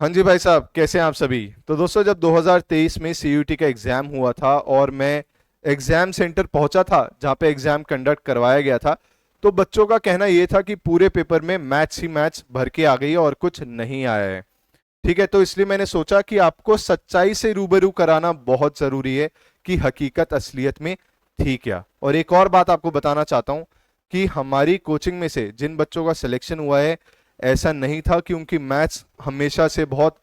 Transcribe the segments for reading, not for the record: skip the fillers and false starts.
हाँ जी भाई साहब, कैसे हैं आप सभी। तो दोस्तों, जब 2023 में सीयूईटी का एग्ज़ाम हुआ था और मैं एग्ज़ाम सेंटर पहुंचा था जहां पे एग्ज़ाम कंडक्ट करवाया गया था, तो बच्चों का कहना ये था कि पूरे पेपर में मैथ्स ही मैथ्स भर के आ गई है और कुछ नहीं आया है। ठीक है, तो इसलिए मैंने सोचा कि आपको सच्चाई से रूबरू कराना बहुत ज़रूरी है कि हकीकत असलियत में थी क्या। और एक और बात आपको बताना चाहता हूँ कि हमारी कोचिंग में से जिन बच्चों का सिलेक्शन हुआ है, ऐसा नहीं था कि उनकी मैथ्स हमेशा से बहुत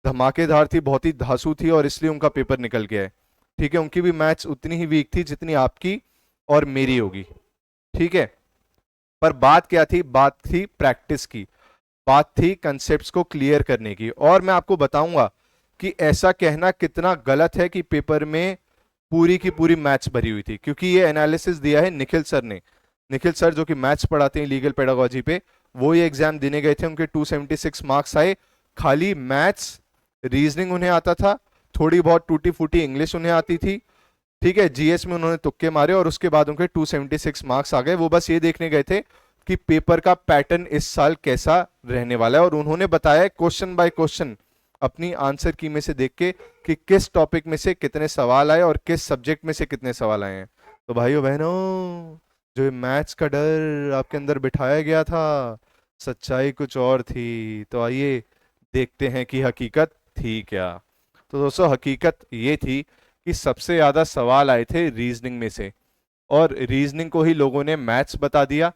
धमाकेदार थी, बहुत ही धांसू थी और इसलिए उनका पेपर निकल गया है। ठीक है, उनकी भी मैथ्स उतनी ही वीक थी जितनी आपकी और मेरी होगी। ठीक है, पर बात क्या थी? बात थी प्रैक्टिस की, बात थी कंसेप्ट्स को क्लियर करने की। और मैं आपको बताऊंगा कि ऐसा कहना कितना गलत है कि पेपर में पूरी की पूरी मैथ्स भरी हुई थी, क्योंकि ये एनालिसिस दिया है निखिल सर ने। निखिल सर जो कि मैथ्स पढ़ाते हैं लीगल पेडागोजी पे, वो ये एग्जाम देने गए थे, उनके 276 मार्क्स आए। खाली मैथ्स, रीजनिंग उन्हें आता था, थोड़ी बहुत टूटी फूटी इंग्लिश उन्हें आती थी। ठीक है, जीएस में उन्होंने तुक्के मारे और उसके बाद उनके 276 मार्क्स आ गए। वो बस ये देखने गए थे कि पेपर का पैटर्न इस साल कैसा रहने वाला है, और उन्होंने बताया क्वेश्चन बाय क्वेश्चन अपनी आंसर की में से देख के कि किस टॉपिक में से कितने सवाल आए और किस सब्जेक्ट में से कितने सवाल आए हैं। तो भाइयों बहनों, जो मैथ्स का डर आपके अंदर बिठाया गया था, सच्चाई कुछ और थी। तो आइए देखते हैं कि हकीकत थी क्या। तो दोस्तों, हकीकत ये थी कि सबसे ज्यादा सवाल आए थे रीजनिंग में से, और रीजनिंग को ही लोगों ने मैथ्स बता दिया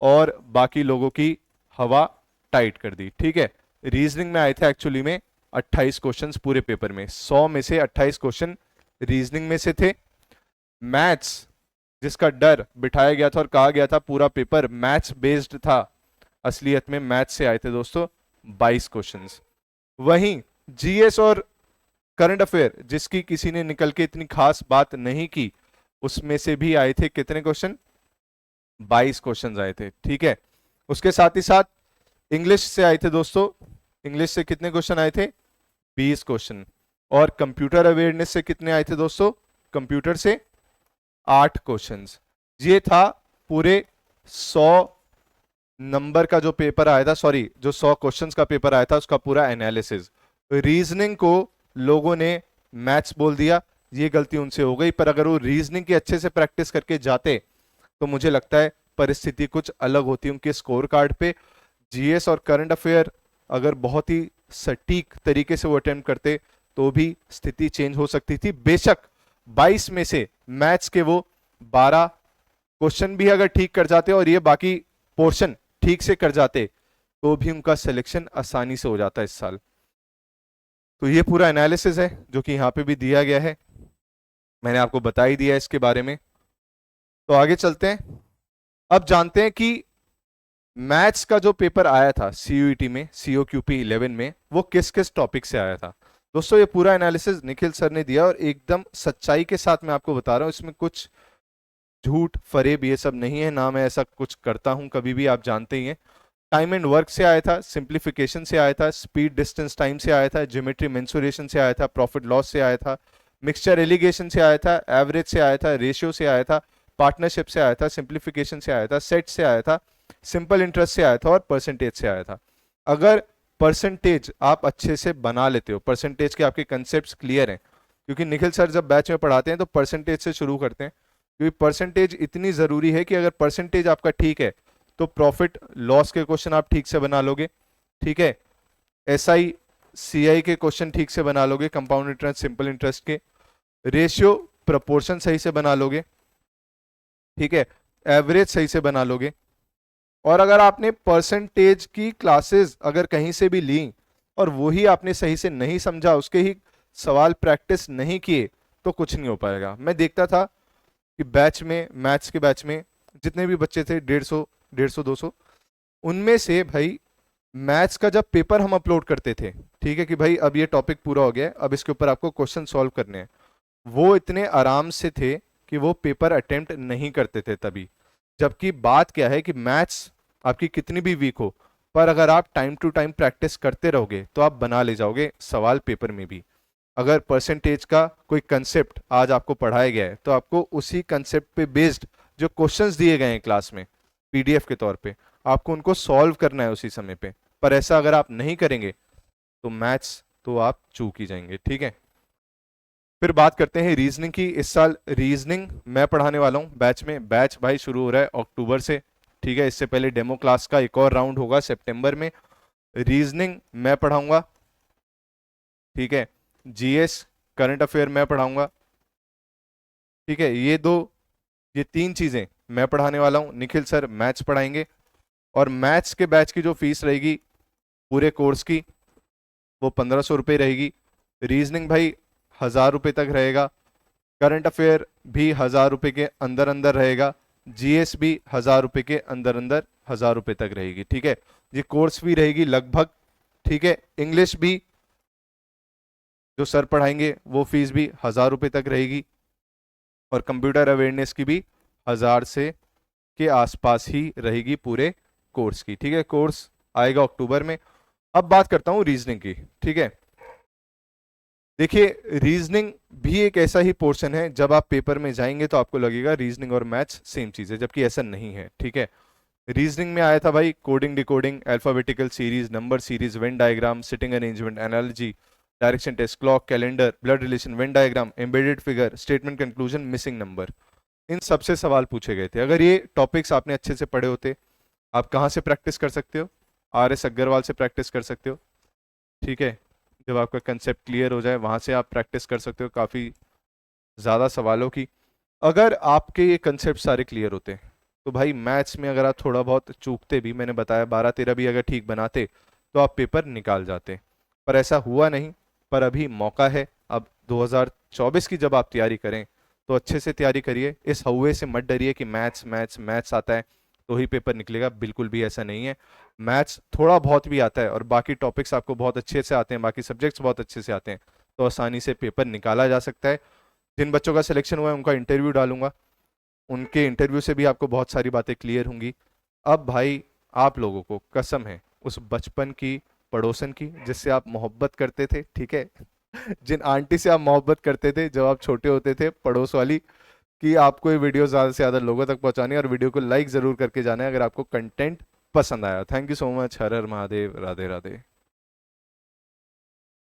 और बाकी लोगों की हवा टाइट कर दी। ठीक है, रीजनिंग में आए थे एक्चुअली में 28 क्वेश्चंस पूरे पेपर में, 100 में से 28 क्वेश्चन रीजनिंग में से थे। मैथ्स, जिसका डर बिठाया गया था और कहा गया था पूरा पेपर मैथ्स बेस्ड था, असलियत में मैथ्स से आए थे दोस्तों 22 क्वेश्चंस। वहीं जीएस और करंट अफेयर, जिसकी किसी ने निकल के इतनी खास बात नहीं की, उसमें से भी आए थे कितने क्वेश्चन? 22 क्वेश्चन आए थे। ठीक है, उसके साथ ही साथ इंग्लिश से आए थे दोस्तों। इंग्लिश से कितने क्वेश्चन आए थे? 20 क्वेश्चन। और कंप्यूटर अवेयरनेस से कितने आए थे दोस्तों? कंप्यूटर से 8 क्वेश्चंस। ये था पूरे 100 नंबर का जो पेपर आया था, सॉरी, जो 100 क्वेश्चंस का पेपर आया था उसका पूरा एनालिसिस। रीजनिंग को लोगों ने मैथ्स बोल दिया, ये गलती उनसे हो गई। पर अगर वो रीजनिंग की अच्छे से प्रैक्टिस करके जाते तो मुझे लगता है परिस्थिति कुछ अलग होती उनके स्कोर कार्ड पे। जीएस और करंट अफेयर अगर बहुत ही सटीक तरीके से वो अटेम्प्ट करते तो भी स्थिति चेंज हो सकती थी। बेशक 22 में से मैथ्स के वो 12 क्वेश्चन भी अगर ठीक कर जाते और ये बाकी पोर्शन ठीक से कर जाते तो भी उनका सिलेक्शन आसानी से हो जाता इस साल। तो ये पूरा एनालिसिस है जो कि यहाँ पे भी दिया गया है, मैंने आपको बता ही दिया इसके बारे में। तो आगे चलते हैं, अब जानते हैं कि मैथ्स का जो पेपर आया था सीयूईटी में, सीओक्यूपी 11 में, वो किस किस टॉपिक से आया था। दोस्तों, ये पूरा एनालिसिस निखिल सर ने दिया और एकदम सच्चाई के साथ मैं आपको बता रहा हूं, इसमें कुछ झूठ फरेब ये सब नहीं है, ना मैं ऐसा कुछ करता हूं कभी भी, आप जानते ही हैं। टाइम एंड वर्क से आया था, सिंप्लीफिकेशन से आया था, स्पीड डिस्टेंस टाइम से आया था, ज्योमेट्री मेंसुरेशन से आया था, प्रॉफिट लॉस से आया था, मिक्सचर एलिगेशन से आया था, एवरेज से आया था, रेशियो से आया था, पार्टनरशिप से आया था, सिंप्लीफिकेशन से आया था, सेट से आया था, सिंपल इंटरेस्ट से आया था और परसेंटेज से आया था। अगर परसेंटेज आप अच्छे से बना लेते हो, परसेंटेज के आपके कंसेप्ट क्लियर हैं, क्योंकि निखिल सर जब बैच में पढ़ाते हैं तो परसेंटेज से शुरू करते हैं, क्योंकि परसेंटेज इतनी ज़रूरी है कि अगर परसेंटेज आपका ठीक है तो प्रॉफिट लॉस के क्वेश्चन आप ठीक से बना लोगे। ठीक है, एसआई सीआई के क्वेश्चन ठीक से बना लोगे, कंपाउंड इंटरेस्ट, सिंपल इंटरेस्ट के, रेशियो प्रपोर्शन सही से बना लोगे। ठीक है, एवरेज सही से बना लोगे। और अगर आपने परसेंटेज की क्लासेस अगर कहीं से भी ली और वही आपने सही से नहीं समझा, उसके ही सवाल प्रैक्टिस नहीं किए, तो कुछ नहीं हो पाएगा। मैं देखता था कि बैच में, मैथ्स के बैच में जितने भी बच्चे थे, 150 200, उनमें से भाई मैथ्स का जब पेपर हम अपलोड करते थे, ठीक है कि भाई अब ये टॉपिक पूरा हो गया है, अब इसके ऊपर आपको क्वेश्चन सॉल्व करने हैं, वो इतने आराम से थे कि वो पेपर अटेम्प्ट नहीं करते थे तभी। जबकि बात क्या है कि मैथ्स आपकी कितनी भी वीक हो, पर अगर आप टाइम टू टाइम प्रैक्टिस करते रहोगे तो आप बना ले जाओगे सवाल पेपर में भी। अगर परसेंटेज का कोई कंसेप्ट आज आपको पढ़ाया गया है तो आपको उसी कंसेप्ट पे बेस्ड जो क्वेश्चंस दिए गए हैं क्लास में पीडीएफ के तौर पे, आपको उनको सॉल्व करना है उसी समय पे। पर ऐसा अगर आप नहीं करेंगे तो मैथ्स तो आप चूक ही जाएंगे, ठीक है। फिर बात करते हैं रीजनिंग की। इस साल रीजनिंग मैं पढ़ाने वाला हूँ बैच में। बैच भाई शुरू हो रहा है अक्टूबर से, ठीक है। इससे पहले डेमो क्लास का एक और राउंड होगा सितंबर में। रीजनिंग मैं पढ़ाऊंगा, ठीक है। जीएस करंट अफेयर मैं पढ़ाऊंगा, ठीक है। ये तीन चीजें मैं पढ़ाने वाला हूँ। निखिल सर मैथ्स पढ़ाएंगे, और मैथ्स के बैच की जो फीस रहेगी पूरे कोर्स की वो 1500 रुपये रहेगी। रीजनिंग भाई 1000 रुपये तक रहेगा। करंट अफेयर भी 1000 रुपये के अंदर अंदर रहेगा। जीएस भी 1000 रुपये के अंदर अंदर 1000 रुपये तक रहेगी, ठीक है। ये कोर्स फी रहेगी लगभग, ठीक है। इंग्लिश भी जो सर पढ़ाएंगे वो फीस भी 1000 रुपये तक रहेगी, और कंप्यूटर अवेयरनेस की भी 1000 से के आसपास ही रहेगी पूरे कोर्स की, ठीक है। कोर्स आएगा अक्टूबर में। अब बात करता हूं रीजनिंग की, ठीक है। देखिए रीजनिंग भी एक ऐसा ही पोर्शन है, जब आप पेपर में जाएंगे तो आपको लगेगा रीजनिंग और मैथ्स सेम चीज है, जबकि ऐसा नहीं है, ठीक है। रीजनिंग में आया था भाई coding, decoding, alphabetical series, number series, Venn diagram, sitting arrangement, analogy, direction test, clock, calendar, blood relation, Venn diagram, embedded figure, statement conclusion, missing number. इन सबसे सवाल पूछे गए थे। अगर ये टॉपिक्स आपने अच्छे से पढ़े होते, आप कहाँ से प्रैक्टिस कर सकते हो? RS अग्रवाल से प्रैक्टिस कर सकते हो, ठीक है। जब आपका कंसेप्ट क्लियर हो जाए वहां से आप प्रैक्टिस कर सकते हो काफ़ी ज़्यादा सवालों की। अगर आपके ये कंसेप्ट सारे क्लियर होते तो भाई मैथ्स में अगर आप थोड़ा बहुत चूकते भी, मैंने बताया 12-13 भी अगर ठीक बनाते तो आप पेपर निकाल जाते, पर ऐसा हुआ नहीं। पर अभी मौका है। अब 2024 की जब आप तैयारी करें तो अच्छे से तैयारी करिए। इस हौवे से मत डरिए कि मैथ्स मैथ्स मैथ्स आता है तो ही पेपर निकलेगा, बिल्कुल भी ऐसा नहीं है। मैथ्स थोड़ा बहुत भी आता है और बाकी टॉपिक्स आपको बहुत अच्छे से आते हैं, बाकी सब्जेक्ट्स बहुत अच्छे से आते हैं, तो आसानी से पेपर निकाला जा सकता है। जिन बच्चों का सिलेक्शन हुआ है उनका इंटरव्यू डालूंगा, उनके इंटरव्यू से भी आपको बहुत सारी बातें क्लियर होंगी। अब भाई आप लोगों को कसम है उस बचपन की पड़ोसन की जिससे आप मोहब्बत करते थे, ठीक है। जिन आंटी से आप मोहब्बत करते थे जब आप छोटे होते थे, पड़ोस वाली, कि आपको ये वीडियो ज़्यादा से ज़्यादा लोगों तक पहुंचानी है, और वीडियो को लाइक ज़रूर करके जाना है अगर आपको कंटेंट पसंद आया। Thank you so much. Her her Mahadev, Radhe Radhe.